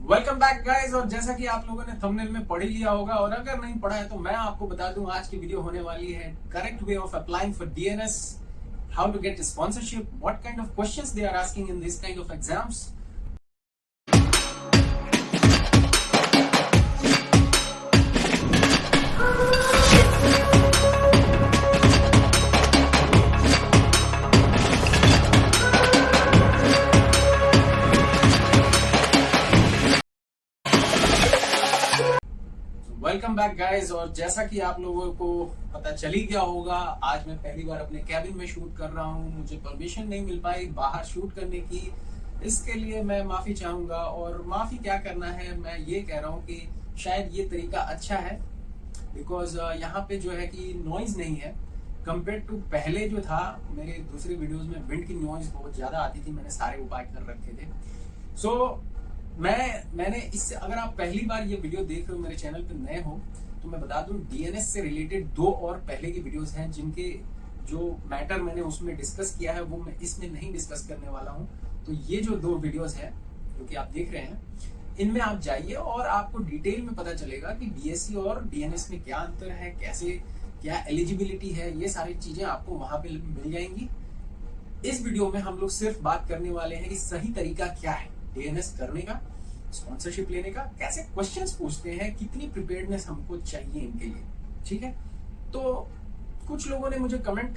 Welcome back guys. और जैसा कि आप लोगों ने थंबनेल में पढ़ ही लिया होगा, और अगर नहीं पढ़ा है तो मैं आपको बता दूं, आज की वीडियो होने वाली है correct way of applying for DNS, how to get sponsorship, what kind of questions they are asking in this kind of exams. Welcome back guys. और जैसा कि आप लोगों को पता चल ही गया होगा, आज मैं पहली बार अपने कैबिन में शूट कर रहा हूं। मुझे परमिशन नहीं मिल पाई बाहर शूट करने की, इसके लिए मैं माफी चाहूंगा। और माफी क्या करना है, मैं ये कह रहा हूं कि शायद ये तरीका अच्छा है, बिकॉज यहाँ पे जो है कि नॉइज नहीं है कंपेयर टू पहले जो था। मेरे दूसरे वीडियोज में विंड की नॉइज बहुत ज्यादा आती थी, मैंने सारे उपाय कर रखे थे। सो मैंने इससे, अगर आप पहली बार ये वीडियो देख रहे हो, मेरे चैनल पे नए हो, तो मैं बता दूं डीएनएस से रिलेटेड 2 और पहले की वीडियोस हैं, जिनके जो मैटर मैंने उसमें डिस्कस किया है वो मैं इसमें नहीं डिस्कस करने वाला हूं। तो ये जो 2 वीडियोस हैं जो कि आप देख रहे हैं, इनमें आप जाइए और आपको डिटेल में पता चलेगा कि डीएससी और डीएनएस में क्या अंतर है, कैसे क्या एलिजिबिलिटी है, ये सारी चीजें आपको वहां पे मिल जाएंगी। इस वीडियो में हम लोग सिर्फ बात करने वाले हैं कि सही तरीका क्या है डीएनएस करने का, स्पॉन्सरशिप लेने का, कैसे क्वेश्चंस पूछते हैं, कितनी प्रिपेयर्डनेस हमको चाहिए इनके लिए। ठीक है, तो कुछ लोगों ने मुझे कमेंट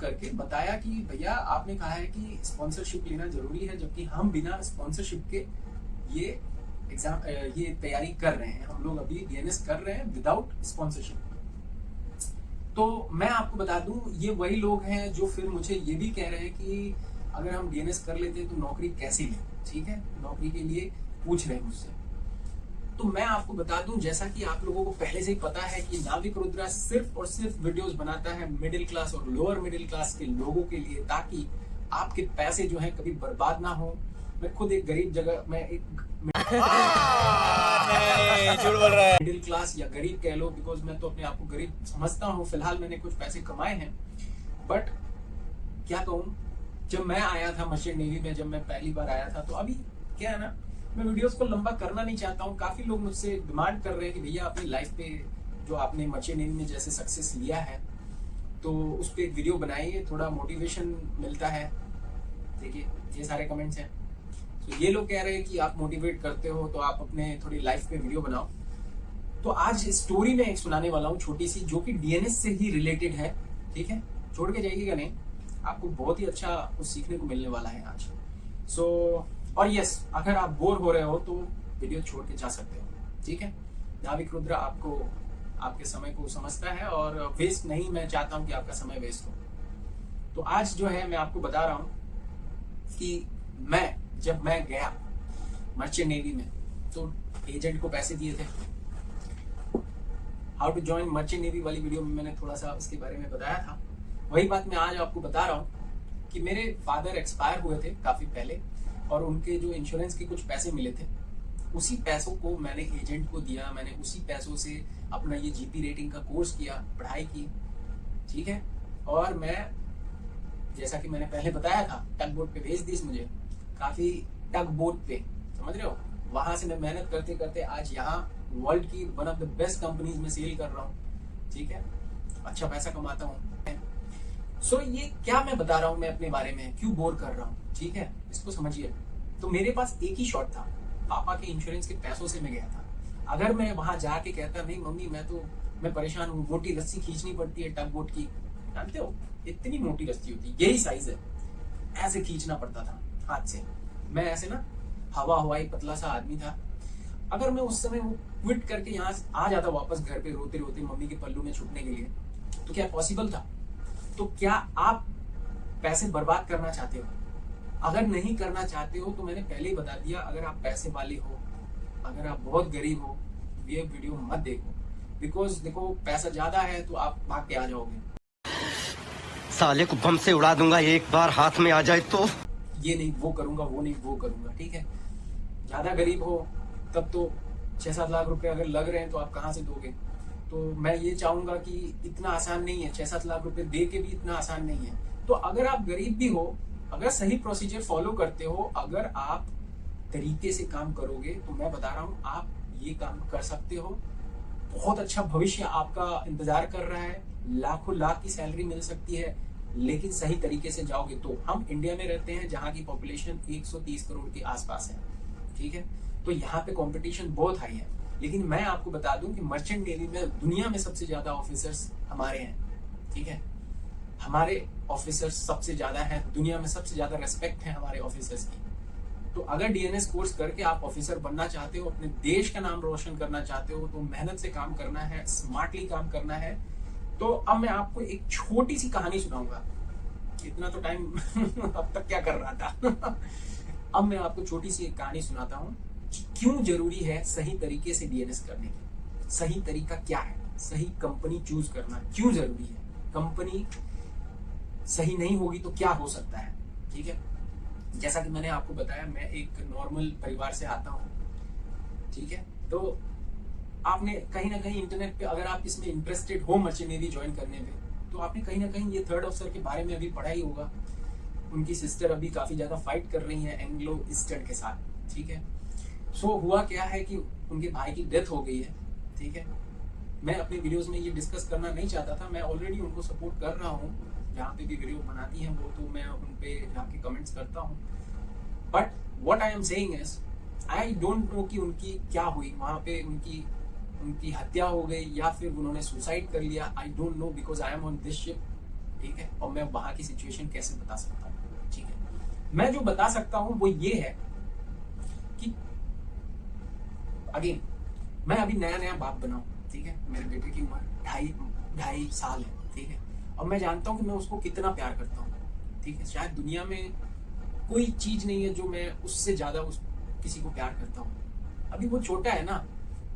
करके बताया कि भैया आपने कहा है कि स्पॉन्सरशिप लेना जरूरी है, जबकि हम बिना स्पॉन्सरशिप के ये एग्जाम ये तैयारी कर रहे हैं। हम लोग अभी डीएनएस कर रहे हैं विदाउट स्पॉन्सरशिप। तो मैं आपको बता दूं, ये वही लोग हैं जो फिर मुझे ये भी कह रहे हैं कि अगर हम डीएनएस कर लेते हैं तो नौकरी कैसे लें। ठीक है, नौकरी के लिए पूछ रहे हैं मुझसे। तो मैं आपको बता दूं, जैसा कि आप लोगों को पहले से ही पता है कि नाविक रुद्रा सिर्फ और सिर्फ वीडियोस बनाता है मिडिल क्लास और लोअर मिडिल क्लास के लोगों के लिए, ताकि आपके पैसे जो है कभी बर्बाद ना हो। मैं खुद एक गरीब जगह, मैं एक झूठ बोल रहा है, मिडिल क्लास या गरीब कह लो, बिकॉज मैं तो अपने आप को गरीब समझता हूँ। फिलहाल मैंने कुछ पैसे कमाए हैं, बट क्या कहूँ, जब मैं आया था मर्चेंट नेवी में, जब मैं पहली बार आया था, तो अभी क्या है ना, मैं वीडियोस को लंबा करना नहीं चाहता हूँ। काफी लोग मुझसे डिमांड कर रहे हैं कि भैया अपनी लाइफ पे जो आपने मर्चेंट नेवी में जैसे सक्सेस लिया है, तो उस पर एक वीडियो बनाइए, थोड़ा मोटिवेशन मिलता है। देखिए ये सारे कमेंट्स हैं। तो ये लोग कह रहे हैं कि आप मोटिवेट करते हो तो आप अपने थोड़ी लाइफ पे वीडियो बनाओ। तो आज स्टोरी में एक सुनाने वाला हूँ छोटी सी, जो कि डीएनएस से ही रिलेटेड है। ठीक है, छोड़ के जाइएगा नहीं, आपको बहुत ही अच्छा कुछ सीखने को मिलने वाला है आज। और यस, अगर आप बोर हो रहे हो तो वीडियो छोड़ के जा सकते हो। ठीक है, नाविक रुद्रा आपको आपके समय को समझता है और वेस्ट नहीं मैं चाहता हूं कि आपका समय वेस्ट हो। तो आज जो है मैं आपको बता रहा हूं कि जब मैं गया मर्चेंट नेवी में, तो एजेंट को पैसे दिए थे। How to join merchant navy वाली वीडियो में मैंने थोड़ा सा उसके बारे में बताया था। वही बात मैं आज आपको बता रहा हूँ कि मेरे फादर एक्सपायर हुए थे काफी पहले, और उनके जो इंश्योरेंस के कुछ पैसे मिले थे, उसी पैसों को मैंने एजेंट को दिया। मैंने उसी पैसों से अपना ये जीपी रेटिंग का कोर्स किया, पढ़ाई की। ठीक है, और मैं जैसा कि मैंने पहले बताया था, टग बोट पे भेज दी मुझे, काफी टग बोट पे, समझ रहे हो, वहां से मैं मेहनत करते करते आज यहाँ वर्ल्ड की one of the best companies में सेल कर रहा हूँ। ठीक है, अच्छा पैसा कमाता हूँ। सो ये क्या मैं बता रहा हूँ मैं अपने बारे में, क्यों बोर कर रहा हूँ, ठीक है, इसको समझिए। तो मेरे पास एक ही शॉट था, पापा के इंश्योरेंस के पैसों से मैं गया था। अगर मैं वहां जाके कहता नहीं मम्मी मैं परेशान हूँ, मोटी रस्सी खींचनी पड़ती है टग बोट की, जानते हो इतनी मोटी रस्सी होती है, यही साइज है, ऐसे खींचना पड़ता था हाथ से। मैं ऐसे ना हवाई पतला सा आदमी था। अगर मैं उस समय वो क्विट करके यहाँ आ जाता वापस घर पे रोते रोते मम्मी के पल्लू में छुपने के लिए, तो क्या पॉसिबल था? तो क्या आप पैसे बर्बाद करना चाहते हो? अगर नहीं करना चाहते हो तो मैंने पहले ही बता दिया, अगर आप पैसे वाले हो, अगर आप बहुत गरीब हो, ये वीडियो मत देखो। बिकॉज देखो, पैसा ज्यादा है तो आप भाग के आ जाओगे। साले को बम से उड़ा दूंगा एक बार हाथ में आ जाए तो। ये नहीं वो करूंगा, वो नहीं वो करूंगा। ठीक है, ज्यादा गरीब हो तब तो 6-7 लाख रुपए अगर लग रहे हैं तो आप कहाँ से दोगे? तो मैं ये चाहूंगा कि इतना आसान नहीं है, 6-7 लाख रुपए दे के भी इतना आसान नहीं है। तो अगर आप गरीब भी हो अगर सही प्रोसीजर फॉलो करते हो, अगर आप तरीके से काम करोगे, तो मैं बता रहा हूं आप ये काम कर सकते हो। बहुत अच्छा भविष्य आपका इंतजार कर रहा है, लाखों लाख की सैलरी मिल सकती है, लेकिन सही तरीके से जाओगे तो। हम इंडिया में रहते हैं जहां की पॉपुलेशन 130 करोड़ के आसपास है, ठीक है, तो यहाँ पे कंपटीशन बहुत हाई है। लेकिन मैं आपको बता दूं कि मर्चेंट नेवी में दुनिया में सबसे ज्यादा ऑफिसर्स हमारे हैं, ठीक है, हमारे ऑफिसर्स सबसे ज्यादा हैं दुनिया में, सबसे ज्यादा रेस्पेक्ट है हमारे ऑफिसर्स की। तो अगर डीएनएस कोर्स करके आप ऑफिसर बनना चाहते हो, अपने देश का नाम रोशन करना चाहते हो, तो मेहनत से काम करना है, स्मार्टली काम करना है। तो अब मैं आपको एक छोटी सी कहानी सुनाऊंगा। इतना तो टाइम अब तक क्या कर रहा था अब मैं आपको छोटी सी एक कहानी सुनाता हूँ कि क्यों जरूरी है सही तरीके से डीएनएस करने की। सही तरीका क्या है, सही कंपनी चूज करना क्यों जरूरी है, कंपनी सही नहीं होगी तो क्या हो सकता है, ठीक है। जैसा कि मैंने आपको बताया, मैं एक नॉर्मल परिवार से आता हूँ, ठीक है। तो आपने कहीं ना कहीं इंटरनेट पे, अगर आप इसमें इंटरेस्टेड हो मर्चेंट नेवी ज्वाइन करने में, तो आपने कहीं ना कहीं ये थर्ड ऑफिसर के बारे में अभी पढ़ा ही होगा। उनकी सिस्टर अभी काफी ज्यादा फाइट कर रही है एंग्लो ईस्टर्न के साथ, ठीक है। सो हुआ क्या है कि उनके भाई की डेथ हो गई है, ठीक है। मैं अपने वीडियोस में ये डिस्कस करना नहीं चाहता था, मैं ऑलरेडी उनको सपोर्ट कर रहा हूँ, जहाँ पे भी वीडियो बनाती हैं वो, तो मैं उन पे जाके कमेंट्स करता हूँ। But what I am saying is, I don't know कि उनकी क्या हुई वहाँ पे, उनकी हत्या हो गई या फिर उन्होंने सुसाइड कर लिया, I don't know, because I am on this ship, ठीक है। और मैं वहाँ की सिचुएशन कैसे बता सकता हूँ, ठीक है। मैं जो बता सकता हूँ वो ये है कि अगेन मैं अभी नया नया बाप बना हूँ, ठीक है। मेरे बेटे की उम्र ढाई साल है, ठीक है। और मैं जानता हूँ कि मैं उसको कितना प्यार करता हूँ, ठीक है। शायद दुनिया में कोई चीज नहीं है जो मैं उससे ज्यादा किसी को प्यार करता हूँ। अभी वो छोटा है ना,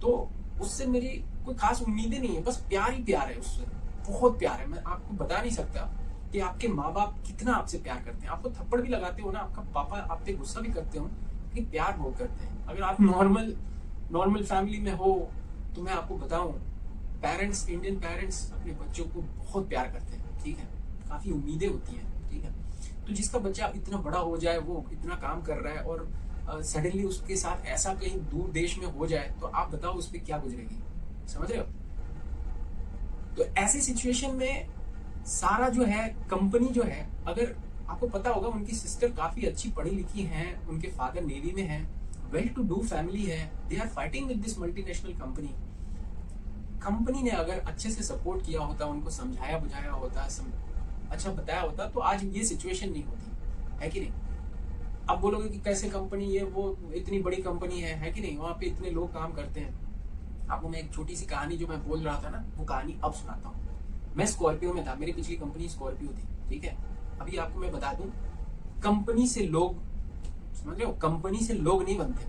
तो उससे मेरी कोई खास उम्मीदें नहीं है, बस प्यार ही प्यार है उससे, बहुत प्यार है। मैं आपको बता नहीं सकता कि आपके माँ बाप कितना आपसे प्यार करते हैं। आपको थप्पड़ भी लगाते हो ना, आपका पापा आप पे गुस्सा भी करते हो, लेकिन प्यार बहुत करते हैं। अगर आप नॉर्मल फैमिली में हो तो मैं आपको बताऊं, पेरेंट्स, इंडियन पेरेंट्स अपने बच्चों को बहुत प्यार करते हैं, ठीक है। काफी उम्मीदें होती हैं, ठीक है। तो जिसका बच्चा इतना बड़ा हो जाए, वो इतना काम कर रहा है और सडनली उसके साथ ऐसा कहीं दूर देश में हो जाए, तो आप बताओ उस पर क्या गुजरेगी, समझ रहे हो। तो ऐसी सिचुएशन में सारा जो है कंपनी जो है, अगर आपको पता होगा उनकी सिस्टर काफी अच्छी पढ़ी लिखी हैं, उनके फादर नेवी में हैं, वेल टू डू फैमिली है, they are fighting with this multinational company. Company ने अगर अच्छे से सपोर्ट किया होता, उनको समझाया बुझाया होता, अच्छा बताया होता, तो आज ये सिचुएशन नहीं होती, है कि नहीं। अब बोलोगे कि कैसे कंपनी, ये वो इतनी बड़ी कंपनी है कि नहीं, वहां पे इतने लोग काम करते हैं। आपको मैं एक छोटी सी कहानी जो मैं बोल रहा था ना, वो कहानी अब सुनाता हूँ। मैं स्कॉर्पियो में था, मेरी पिछली कंपनी स्कॉर्पियो थी, ठीक है। अभी आपको मैं बता दूं, कंपनी से लोग, समझ रहे हो, कंपनी से लोग नहीं बनते,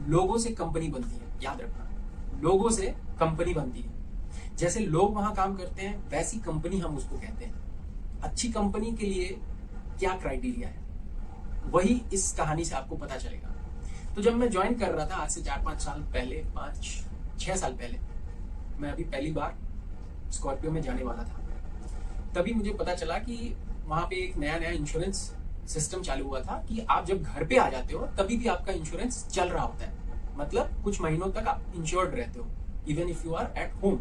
लोगों से कंपनी बनती है, याद रखना, लोगों से कंपनी बनती है। जैसे लोग वहां काम करते हैं, वैसी कंपनी हम उसको कहते हैं। अच्छी कंपनी के लिए क्या क्राइटेरिया है, वही इस कहानी से आपको पता चलेगा। तो जब मैं ज्वाइन कर रहा था आज से 4-5 साल पहले, 5-6 साल पहले, मैं अभी पहली बार स्कॉर्पियो में जाने वाला था, तभी मुझे पता चला कि वहां पे एक नया इंश्योरेंस सिस्टम चालू हुआ था कि आप जब घर पे आ जाते हो तभी भी आपका इंश्योरेंस चल रहा होता है, मतलब कुछ महीनों तक आप इंश्योर्ड रहते हो, even if you are at home.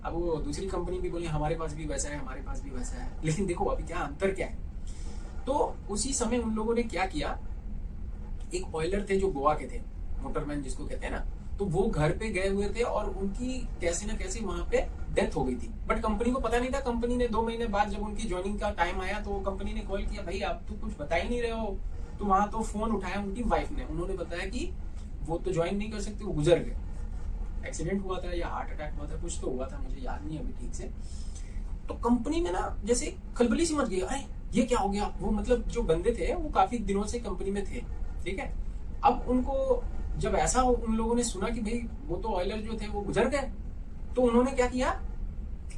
अब वो दूसरी कंपनी भी बोली हमारे पास भी वैसा है, हमारे पास भी वैसा है, लेकिन देखो अभी क्या अंतर क्या है। तो उसी समय उन लोगों ने क्या किया, एक ऑयलर थे जो गोवा के थे, मोटरमैन जिसको कहते हैं ना, तो वो घर पे गए हुए थे और उनकी कैसे ना कैसे वहां पे डेथ हो गई थी। बट कंपनी को पता नहीं था। कंपनी ने 2 महीने बाद जब उनकी ज्वाइनिंग का टाइम आया तो कंपनी ने कॉल किया, भाई आप तो कुछ बता ही नहीं रहे हो। तो वहां तो फोन उठाया उनकी वाइफ ने, उन्होंने बताया कि वो तो ज्वाइन नहीं कर सकते, वो गुजर गए, एक्सीडेंट हुआ था या हार्ट अटैक हुआ था, कुछ तो हुआ था, मुझे याद नहीं अभी ठीक से। तो कंपनी में ना जैसे खलबली सी मच गई, अरे ये क्या हो गया। वो मतलब जो बंदे थे वो काफी दिनों से कंपनी में थे, ठीक है। अब उनको जब ऐसा उन लोगों ने सुना कि भाई वो तो ऑयलर जो थे वो गुजर गए, तो उन्होंने क्या किया,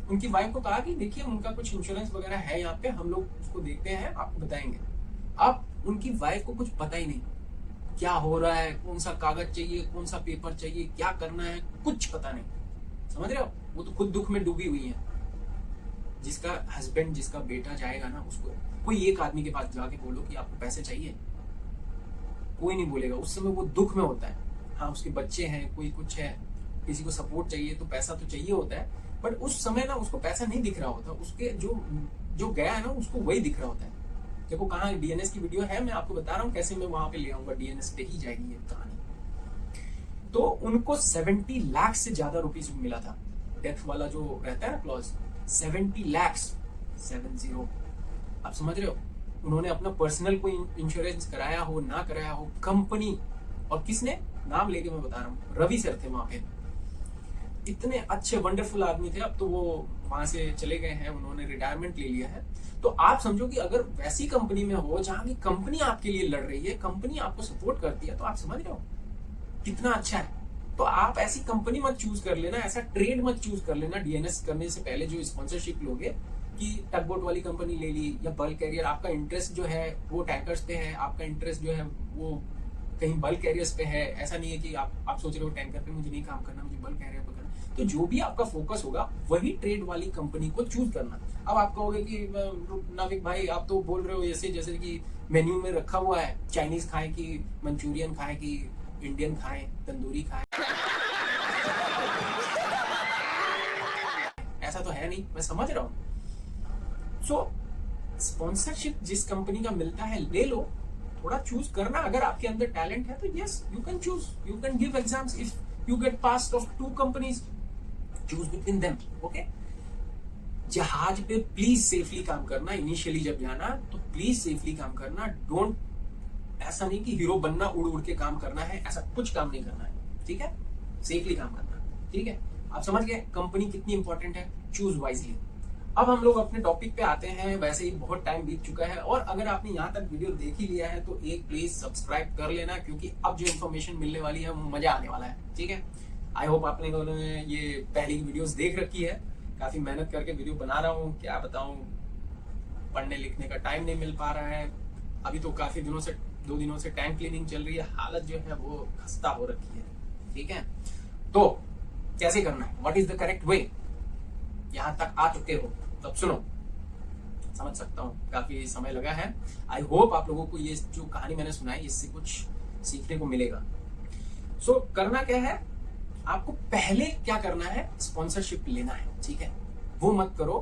उनकी वाइफ को कहा कि देखिए उनका कुछ इंश्योरेंस वगैरह है यहाँ पे, हम लोग उसको देखते हैं, आपको बताएंगे। अब उनकी वाइफ को कुछ पता ही नहीं क्या हो रहा है, कौन सा कागज चाहिए, कौन सा पेपर चाहिए, क्या करना है, कुछ पता नहीं, समझ रहे हो। वो तो खुद दुख में डूबी हुई है। जिसका हस्बैंड, जिसका बेटा जाएगा ना, उसको कोई एक आदमी के पास जाके बोलो कि आपको पैसे चाहिए, कोई नहीं बोलेगा। उस समय वो दुख में होता है। हाँ, उसके बच्चे हैं, कोई कुछ है, किसी को सपोर्ट चाहिए, तो पैसा तो चाहिए होता है, बट उस समय ना उसको पैसा नहीं दिख रहा होता, उसके जो गया है ना उसको वही दिख रहा होता है। देखो कहाँ डीएनएस की वीडियो है, मैं आपको बता रहा हूँ कैसे मैं वहां पे ले आऊंगा, डीएनएस पे ही जाएगी ये कहानी। तो उनको 70 लाख से ज्यादा रुपीज मिला था। डेथ वाला जो रहता है ना क्लॉज, 70 लाख, 70। आप समझ रहे हो, उन्होंने अपना पर्सनल कोई इंश्योरेंस कराया हो ना कराया हो, कंपनी, और किसने, नाम लेके मैं बता रहा हूँ, रवि सर थे वहां पे। इतने अच्छे वंडरफुल आदमी थे, अब तो वो वहां से चले गए हैं, उन्होंने रिटायरमेंट ले लिया है। तो आप समझो कि अगर वैसी कंपनी में हो जहां की कंपनी आपके लिए लड़ रही है, कंपनी आपको सपोर्ट करती है, तो आप समझ रहे हो कितना अच्छा है। तो आप ऐसी कंपनी मत चूज कर लेना, ऐसा ट्रेड मत चूज कर लेना डीएनएस करने से पहले, जो स्पॉन्सरशिप लोगे कि टगबोट वाली कंपनी ले ली या बल्क कैरियर। आपका इंटरेस्ट जो है वो टैंकर्स पे है, आपका इंटरेस्ट जो है वो कहीं बल्क कैरियर्स पे है। ऐसा नहीं है कि आप सोच रहे हो टैंकर पे मुझे नहीं काम करना, मुझे बल्क कैरियर पे करना। तो जो भी आपका फोकस होगा वही ट्रेड वाली कंपनी को चूज करना। अब आप कहोगे कि नाविक भाई आप तो बोल रहे हो ऐसे जैसे कि मेन्यू में रखा हुआ है, चाइनीज खाए कि मंचूरियन खाए कि इंडियन खाए, तंदूरी खाए। ऐसा तो है नहीं, मैं समझ रहा हूं। सो स्पॉन्सरशिप जिस कंपनी का मिलता है ले लो, थोड़ा चूज करना। अगर आपके अंदर टैलेंट है तो yes you can choose, you can give exams. If you get pass of 2 companies, choose between them. Okay, जहाज पे प्लीज सेफली काम करना। इनिशियली जब जाना तो प्लीज सेफली काम करना। डोंट, ऐसा नहीं कि हीरो बनना, उड़ उड़ के काम करना है, ऐसा कुछ काम नहीं करना है, ठीक है। सेफली काम करना, ठीक है। आप समझ गए कंपनी कितनी इंपॉर्टेंट है, चूज वाइजली। अब हम लोग अपने टॉपिक पे आते हैं। वैसे ही बहुत टाइम बीत चुका है, और अगर आपने यहाँ तक वीडियो देख ही लिया है तो एक प्लीज सब्सक्राइब कर लेना, क्योंकि अब जो इन्फॉर्मेशन मिलने वाली है वो मजा आने वाला है, ठीक है। आई होप आपने ये पहली वीडियोस देख रखी है। काफी मेहनत करके वीडियो बना रहा हूँ, क्या बताऊँ, पढ़ने लिखने का टाइम नहीं मिल पा रहा है। अभी तो काफी दिनों से, 2 दिनों से टैंक क्लीनिंग चल रही है, हालत जो है वो खस्ता हो रखी है, ठीक है। तो कैसे करना है, what is the correct way, यहां तक आ चुके हो तब सुनो। समझ सकता हूँ काफी समय लगा है। आई होप आप लोगों को ये जो कहानी मैंने सुनाई इससे कुछ सीखने को मिलेगा। सो करना क्या है, आपको पहले क्या करना है, स्पॉन्सरशिप लेना है, ठीक है। वो मत करो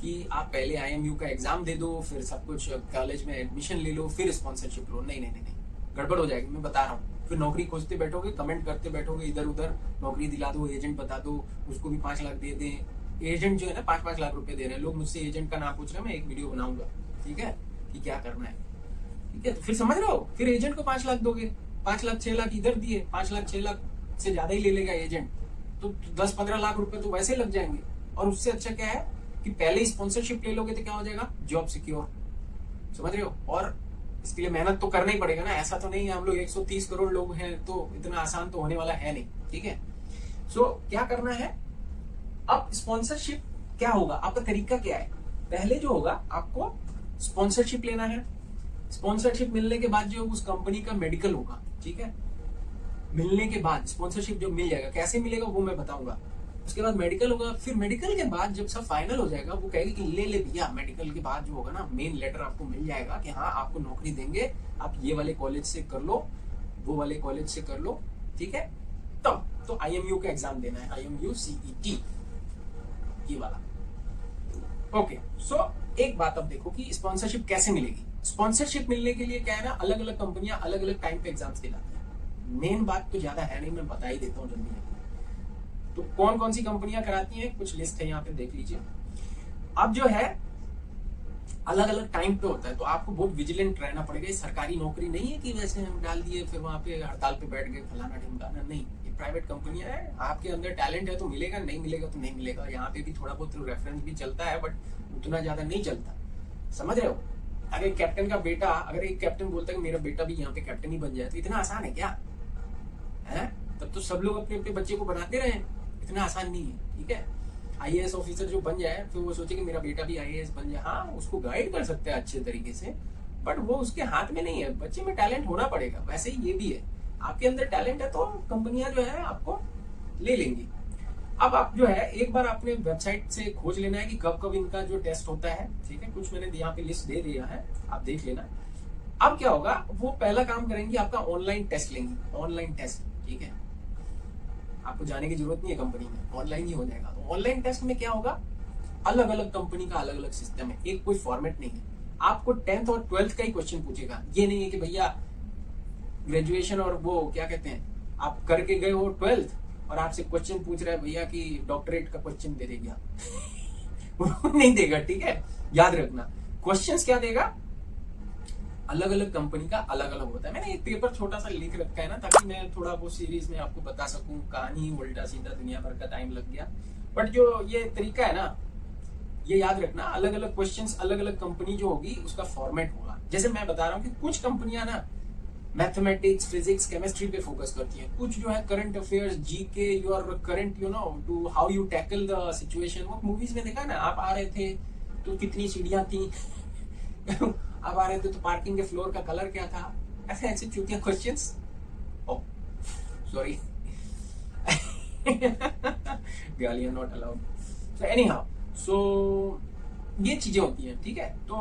कि आप पहले IMU का एग्जाम दे दो, फिर सब कुछ कॉलेज में एडमिशन ले लो, फिर स्पॉन्सरशिप लो। नहीं नहीं नहीं, गड़बड़ हो जाएगी, मैं बता रहा हूँ। फिर नौकरी खोजते बैठोगे, कमेंट करते बैठोगे इधर उधर, नौकरी दिला दो, एजेंट बता दो, उसको भी 5 लाख दे दें। एजेंट जो है ना 5-5 लाख रुपए दे रहे हैं लोग। मुझसे एजेंट का नाम पूछ रहे हैं, मैं एक वीडियो बनाऊंगा, ठीक है, कि क्या करना है, ठीक है। तो फिर समझ रहे हो, फिर एजेंट को 5 लाख दोगे, 5 लाख 6 लाख इधर दिए, 5 लाख 6 लाख से ज्यादा ही ले लेगा एजेंट, तो 10-15 लाख रुपए तो वैसे लग जाएंगे। और उससे अच्छा क्या है कि पहले स्पॉन्सरशिप ले लोगे तो क्या हो जाएगा, जॉब सिक्योर। समझ रहे हो, और इसके लिए मेहनत तो करना ही पड़ेगा ना। ऐसा तो नहीं है हम लोग 130 करोड़ लोग हैं तो इतना आसान तो होने वाला है नहीं, ठीक है। सो क्या करना है, अब स्पॉन्सरशिप क्या होगा, आपका तरीका क्या है। पहले जो होगा आपको स्पॉन्सरशिप लेना है। स्पॉन्सरशिप मिलने के बाद जो उस कंपनी का मेडिकल होगा, ठीक है। मिलने के बाद स्पॉन्सरशिप जो मिल जाएगा, कैसे मिलेगा वो मैं बताऊंगा। उसके बाद मेडिकल होगा, फिर मेडिकल के बाद जब सब फाइनल हो जाएगा वो कहेगी कि ले भैया, मेडिकल के बाद जो होगा ना मेन लेटर आपको मिल जाएगा कि हाँ आपको नौकरी देंगे, आप ये वाले कॉलेज से कर लो, वो वाले कॉलेज से कर लो, ठीक है। तब तो IMU का एग्जाम देना है, IMU CET ये वाला। ओके, सो एक बात अब देखो कि स्पॉन्सरशिप कैसे मिलेगी। स्पॉन्सरशिप मिलने के लिए क्या है ना, अलग अलग कंपनियां अलग अलग टाइम पे एग्जाम्स दिलाती है। मेन बात तो ज्यादा है नहीं, मैं बता ही देता हूँ जल्दी। तो कौन कौन सी कंपनियां कराती हैं, कुछ लिस्ट है यहाँ पे देख लीजिए। अब जो है अलग अलग टाइम पे होता है, तो आपको बहुत विजिलेंट रहना पड़ेगा। ये सरकारी नौकरी नहीं है कि वैसे हम डाल दिए फिर वहां पे हड़ताल पे बैठ गए फलाना ढिमकाना, नहीं। ये प्राइवेट कंपनियां है, आपके अंदर टैलेंट है तो मिलेगा, नहीं मिलेगा तो नहीं मिलेगा। यहाँ पे भी थोड़ा बहुत रेफरेंस भी चलता है, बट उतना ज्यादा नहीं चलता। समझ रहे हो, अगर कैप्टन का बेटा, अगर एक कैप्टन बोलता है कि मेरा बेटा भी यहाँ पे कैप्टन ही बन जाए, तो इतना आसान है क्या है? तब तो सब लोग अपने अपने बच्चे को बनाते रहे, इतना आसान नहीं है, ठीक है। IAS ऑफिसर जो बन जाए फिर वो सोचे कि मेरा बेटा भी IAS बन जाए, हाँ उसको गाइड कर सकते हैं अच्छे तरीके से, बट वो उसके हाथ में नहीं है। बच्चे में टैलेंट होना पड़ेगा। वैसे ही ये भी है, आपके अंदर टैलेंट है तो कंपनियां जो है आपको ले लेंगी। अब आप जो है एक बार अपने वेबसाइट से खोज लेना है कि कब कब इनका जो टेस्ट होता है, ठीक है। कुछ मैंने यहाँ पे लिस्ट दे दिया है, आप देख लेना। अब क्या होगा, वो पहला काम करेंगे, आपका ऑनलाइन टेस्ट लेंगे, ऑनलाइन टेस्ट, ठीक है। आपको जाने की जरूरत नहीं है कंपनी में, ऑनलाइन ही हो जाएगा। तो ऑनलाइन टेस्ट में क्या होगा, अलग अलग कंपनी का अलग अलग सिस्टम है, एक कोई फॉर्मेट नहीं है। आपको 10th और 12th का ही क्वेश्चन पूछेगा, ये नहीं है कि भैया ग्रेजुएशन और वो क्या कहते हैं आप करके गए हो 12th और आपसे क्वेश्चन पूछ रहा है भैया कि डॉक्टरेट का क्वेश्चन दे देगा वो नहीं देगा, ठीक है। याद रखना, क्वेश्चंस क्या देगा, अलग अलग कंपनी का अलग अलग होता है। मैंने एक पेपर छोटा सा लिख रखा है ना, ताकि मैं थोड़ा वो सीरीज में आपको बता सकूं। कहानी उल्टा सीधा दुनिया भर का टाइम लग गया, बट जो ये तरीका है ना, ये याद रखना, अलग अलग क्वेश्चंस अलग अलग कंपनी जो होगी उसका फॉर्मेट होगा। जैसे मैं बता रहा हूँ कि कुछ कंपनियां ना मैथमेटिक्स, फिजिक्स, केमिस्ट्री पे फोकस करती हैं, कुछ जो है current affairs, GK, your current, you know, to how you tackle the situation. वो मूवीज में देखा ना, आप आ रहे थे तो कितनी सीढ़ियां थी आप आ रहे थे तो पार्किंग के फ्लोर का कलर क्या था, ऐसे ऐसे चूतिया क्वेश्चंस। ओह सॉरी गालियां not allowed. So anyhow, so ये चीजें होती हैं, ठीक है। तो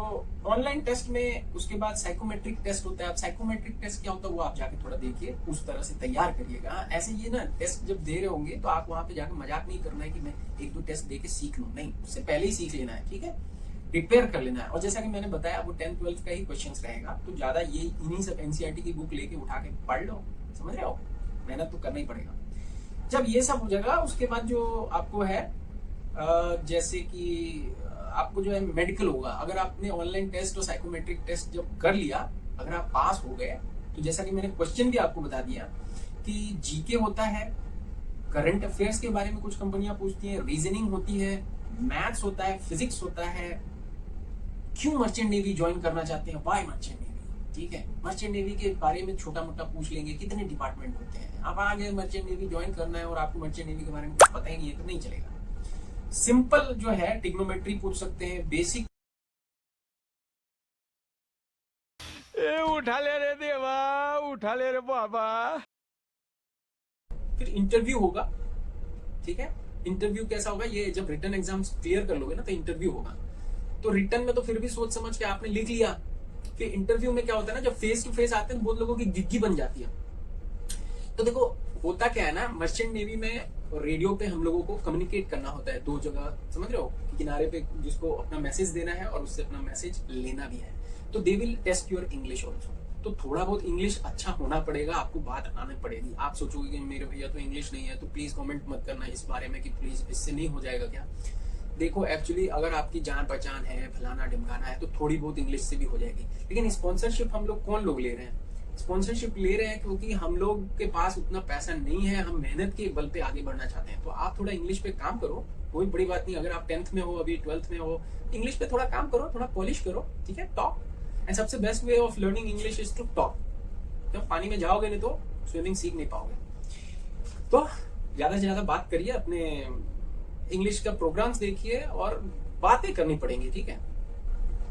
ऑनलाइन टेस्ट में उसके बाद साइकोमेट्रिक टेस्ट होता है। अब साइकोमेट्रिक टेस्ट क्या होता है वो आप जाके थोड़ा देखिए, उस तरह से तैयार करिएगा। ऐसे ये ना टेस्ट जब दे रहे होंगे तो आप वहां पे जाकर मजाक नहीं करना है कि मैं एक दो टेस्ट दे के सीख लूं, नहीं, उससे पहले ही सीख लेना है, ठीक है, प्रिपेयर कर लेना है। और जैसा कि मैंने बताया वो 10th 12th का ही क्वेश्चंस रहेगा, तो ज्यादा ये इन्हीं सब एनसीईआरटी की बुक लेके उठा के पढ़ लो, समझ रहे हो, मेहनत तो करना ही पड़ेगा। जब ये सब हो जाएगा उसके बाद जो आपको है जैसे कि आपको जो है मेडिकल होगा। अगर आपने ऑनलाइन टेस्ट और साइकोमेट्रिक टेस्ट जब कर लिया, अगर आप पास हो गए, तो जैसा कि मैंने क्वेश्चन भी आपको बता दिया कि जीके होता है, करंट अफेयर्स के बारे में कुछ कंपनियां पूछती हैं, रीजनिंग होती है, मैथ्स होता है, फिजिक्स होता है, क्यों मर्चेंट नेवी ज्वाइन करना चाहते हैं, वाई मर्चेंट नेवी, ठीक है। मर्चेंट नेवी के बारे में छोटा मोटा पूछ लेंगे, कितने डिपार्टमेंट होते हैं। आप आगे मर्चेंट नेवी ज्वाइन करना है और आपको मर्चेंट नेवी के बारे में कुछ पता ही नहीं है तो नहीं चलेगा। सिंपल जो है ट्रिग्नोमेट्री पूछ सकते हैं, बेसिक उठा ले रे देवा, उठा ले रे बाबा। फिर इंटरव्यू होगा, ठीक है। इंटरव्यू कैसा होगा, ये जब रिटन एग्जाम क्लियर कर लोगे ना तो इंटरव्यू होगा। तो रिटन में तो फिर भी सोच समझ के आपने लिख लिया। फिर इंटरव्यू में क्या होता है ना, जब फेस टू फेस आते हैं बहुत लोगों की गिग्गी बन जाती है। तो देखो होता क्या है ना, मर्चेंट नेवी में रेडियो पे हम लोगों को कम्युनिकेट करना होता है दो जगह, समझ रहे हो, किनारे पे जिसको अपना मैसेज देना है और उससे अपना मैसेज लेना भी है। तो they will test your English also. तो थोड़ा बहुत इंग्लिश अच्छा होना पड़ेगा, आपको बात आनी पड़ेगी। आप सोचोगे कि मेरे भैया तो इंग्लिश नहीं है, तो प्लीज कमेंट मत करना इस बारे में कि प्लीज इससे नहीं हो जाएगा क्या। देखो एक्चुअली अगर आपकी जान पहचान है, फलाना ढिमकाना है, तो थोड़ी बहुत इंग्लिश से भी हो जाएगी। लेकिन स्पॉन्सरशिप हम लोग कौन लोग ले रहे हैं, स्पॉन्सरशिप ले रहे हैं क्योंकि हम लोग के पास उतना पैसा नहीं है, हम मेहनत के बल पे आगे बढ़ना चाहते हैं। तो आप थोड़ा इंग्लिश पे काम करो, कोई बड़ी बात नहीं। अगर आप 10th में हो, अभी 12th में हो, इंग्लिश पे थोड़ा काम करो, थोड़ा पॉलिश करो, ठीक है। टॉक, एंड सबसे best way of learning English is to talk. जब पानी में जाओगे नहीं तो स्विमिंग सीख नहीं पाओगे। तो ज्यादा से ज्यादा बात करिए, अपने इंग्लिश का प्रोग्राम्स देखिए और बातें करनी पड़ेंगी, ठीक है।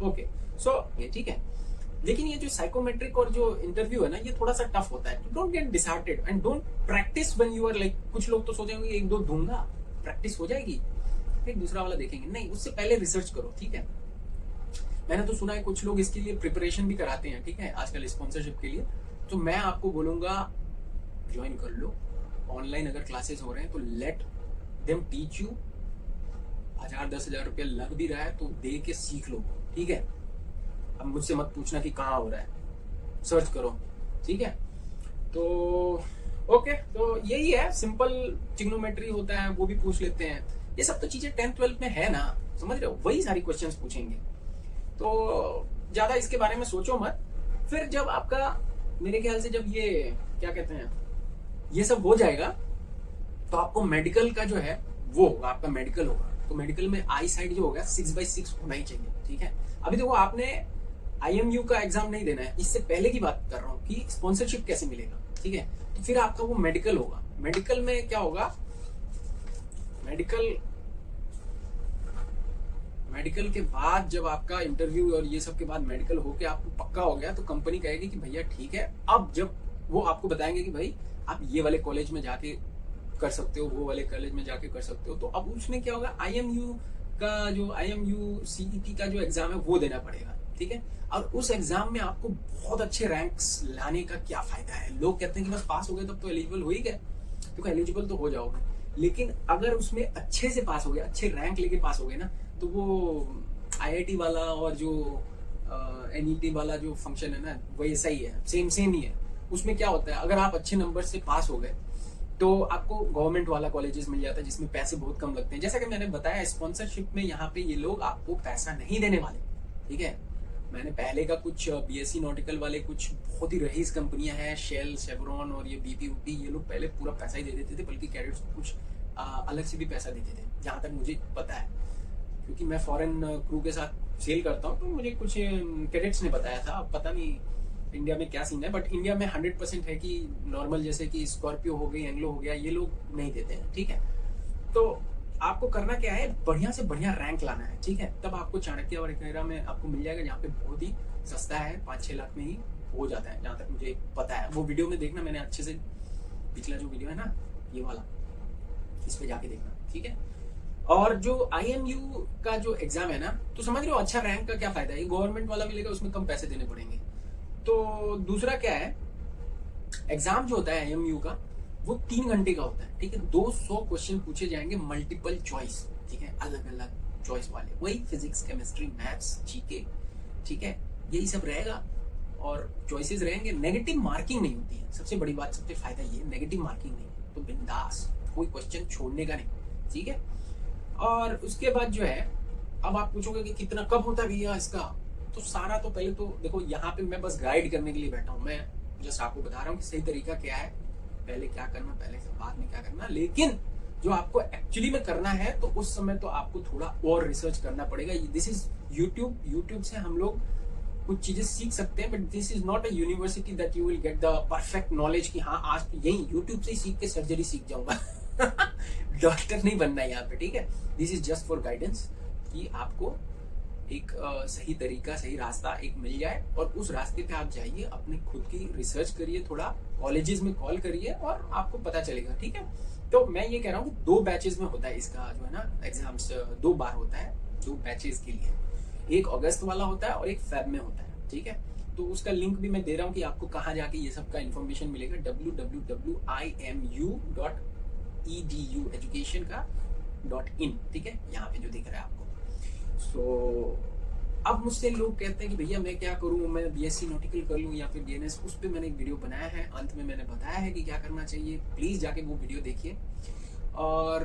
ओके, सो ये ठीक है। लेकिन ये जो साइकोमेट्रिक और जो इंटरव्यू है ना, ये थोड़ा सा टफ होता है। Don't get disheartened and don't practice when you are like, कुछ लोग तो सोचेंगे एक दो दूंगा, प्रैक्टिस हो जाएगी, फिर दूसरा वाला देखेंगे। नहीं, उससे पहले रिसर्च करो, ठीक है। मैंने तो सुना है कुछ लोग इसके लिए प्रिपरेशन भी कराते हैं, ठीक है, आजकल स्पॉन्सरशिप के लिए। तो मैं आपको बोलूंगा ज्वाइन कर लो। ऑनलाइन अगर क्लासेस हो रहे हैं तो लेट देम टीच यू। 1000-10,000 रुपया लग भी रहा है तो दे के सीख लो, ठीक है। अब मुझसे मत पूछना कि कहाँ हो रहा है, सर्च करो, ठीक है। तो ओके, तो यही है, सिंपल ट्रिग्नोमेट्री होता है, वो भी पूछ लेते हैं। ये सब तो चीजें 10th 12th में है ना, समझ रहे हो, वही सारी क्वेश्चंस पूछेंगे। तो ज्यादा इसके बारे में सोचो मत। फिर जब आपका, मेरे ख्याल से जब ये क्या कहते हैं, ये सब हो जाएगा तो आपको मेडिकल का जो है वो होगा, आपका मेडिकल होगा। तो मेडिकल में आई साइड जो होगा 6/6 होना ही चाहिए, ठीक है। अभी देखो आपने IMU का एग्जाम नहीं देना है, इससे पहले की बात कर रहा हूँ कि स्पॉन्सरशिप कैसे मिलेगा, ठीक है। तो फिर आपका वो मेडिकल होगा। मेडिकल में क्या होगा, मेडिकल के बाद जब आपका इंटरव्यू और ये सब के बाद मेडिकल होके आपको पक्का हो गया, तो कंपनी कहेगी कि भैया ठीक है। अब जब वो आपको बताएंगे कि भाई आप ये वाले कॉलेज में जाके कर सकते हो, वो वाले कॉलेज में जाके कर सकते हो। तो अब उसमें क्या होगा, IMU का जो IMU CET का जो एग्जाम है वो देना पड़ेगा, ठीक है। और उस एग्जाम में आपको बहुत अच्छे रैंक्स लाने का क्या फायदा है। लोग कहते हैं कि बस पास हो गए तब तो एलिजिबल हो ही गए। देखो एलिजिबल तो हो जाओगे, लेकिन अगर उसमें अच्छे से पास हो गए, अच्छे रैंक लेके पास हो गए ना, तो वो IIT वाला और जो NET वाला जो फंक्शन है ना, वो ऐसा ही है, सेम ही है। उसमें क्या होता है, अगर आप अच्छे नंबर से पास हो गए तो आपको गवर्नमेंट वाला कॉलेजेस मिल जाता है जिसमें पैसे बहुत कम लगते हैं। जैसा कि मैंने बताया, स्पॉन्सरशिप में यहाँ पे ये लोग आपको पैसा नहीं देने वाले, ठीक है। मैंने पहले का कुछ BSc नॉटिकल वाले कुछ बहुत ही रईस कंपनियां हैं, शेल, शेवरॉन और ये BP, ये लोग पहले पूरा पैसा ही दे देते थे, बल्कि कैडेट्स को कुछ अलग से भी पैसा देते थे, जहाँ तक मुझे पता है, क्योंकि मैं फॉरेन क्रू के साथ सेल करता हूँ, तो मुझे कुछ कैडेट्स ने बताया था। पता नहीं इंडिया में क्या सीन है, बट इंडिया में 100% है कि नॉर्मल जैसे कि स्कॉर्पियो हो गई, एंग्लो हो गया, ये लोग नहीं देते हैं, ठीक है। तो आपको करना क्या है, बढ़िया से बढ़िया रैंक लाना है, ठीक है। तब आपको चाणक्य वगैरह में आपको मिल जाएगा, जहाँ पे बहुत ही सस्ता है, 5-6 लाख में ही हो जाता है, जहाँ तक मुझे पता है। वो वीडियो में देखना, मैंने अच्छे से पिछला जो वीडियो है ना, ये वाला, इस पे जाके देखना, ठीक है। और जो IMU का जो एग्जाम है ना, तो समझ रहे हो अच्छा रैंक का क्या फायदा है, गवर्नमेंट वाला मिलेगा, उसमें कम पैसे देने पड़ेंगे। तो दूसरा क्या है, एग्जाम जो होता है IMU का, वो 3 घंटे का होता है, ठीक है। 200 क्वेश्चन पूछे जाएंगे, मल्टीपल चॉइस, ठीक है, अलग अलग चॉइस वाले, वही फिजिक्स, केमिस्ट्री, मैथ्स, GK, ठीक है, यही सब रहेगा। और चॉइसेस रहेंगे, नेगेटिव मार्किंग नहीं होती है, सबसे बड़ी बात, सबसे फायदा ये, नेगेटिव मार्किंग नहीं है, तो बिंदास, कोई क्वेश्चन छोड़ने का नहीं, ठीक है। और उसके बाद जो है, अब आप पूछोगे कि कितना कब होता है भैया इसका, तो सारा तो पहले तो देखो, यहाँ पे मैं बस गाइड करने के लिए बैठा हूँ, मैं जस्ट आपको बता रहा हूँ कि सही तरीका क्या है, पहले क्या करना, पहले से बाद में क्या करना। लेकिन जो आपको एक्चुअली में करना है, तो उस समय तो आपको थोड़ा और रिसर्च करना पड़ेगा। दिस इज यूट्यूब से हम लोग कुछ चीजें सीख सकते हैं, but this is not a university that you will get the perfect knowledge कि हाँ आज यही यूट्यूब से ही सीख के सर्जरी सीख जाऊंगा। डॉक्टर नहीं बनना है यहाँ पे, ठीक है। This is just for guidance, कि आपको एक सही तरीका, सही रास्ता एक मिल जाए, और उस रास्ते पे आप जाइए, अपने खुद की रिसर्च करिए, थोड़ा कॉलेजेस में कॉल करिए, और आपको पता चलेगा, ठीक है। तो मैं ये कह रहा हूँ कि 2 बैचेस में होता है इसका जो है ना एग्जाम्स, 2 बार होता है, 2 बैचेस के लिए, एक अगस्त वाला होता है और एक फेब में होता है, ठीक है। तो उसका लिंक भी मैं दे रहा हूँ कि आपको कहाँ जाके ये सब का इन्फॉर्मेशन मिलेगा, www.imu.edu एजुकेशन का .in, ठीक है, यहाँ पे जो दिख रहा है आपको। सो अब मुझसे लोग कहते हैं कि भैया मैं क्या करूं, मैं BSc नॉटिकल कर लूं या फिर DNS, उस पर मैंने एक वीडियो बनाया है, अंत में मैंने बताया है कि क्या करना चाहिए। प्लीज जाके वो वीडियो देखिए, और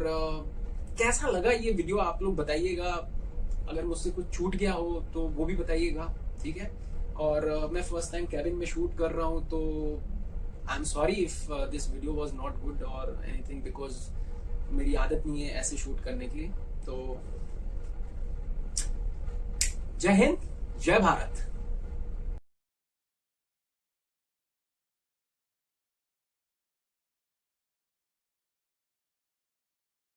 कैसा लगा ये वीडियो आप लोग बताइएगा। अगर मुझसे कुछ छूट गया हो तो वो भी बताइएगा, ठीक है। और मैं फर्स्ट टाइम कैबिन में शूट कर रहा हूँ, तो I am sorry if this video was not good और एनीथिंग, बिकॉज मेरी आदत नहीं है ऐसे शूट करने की। तो जय हिंद, जय भारत।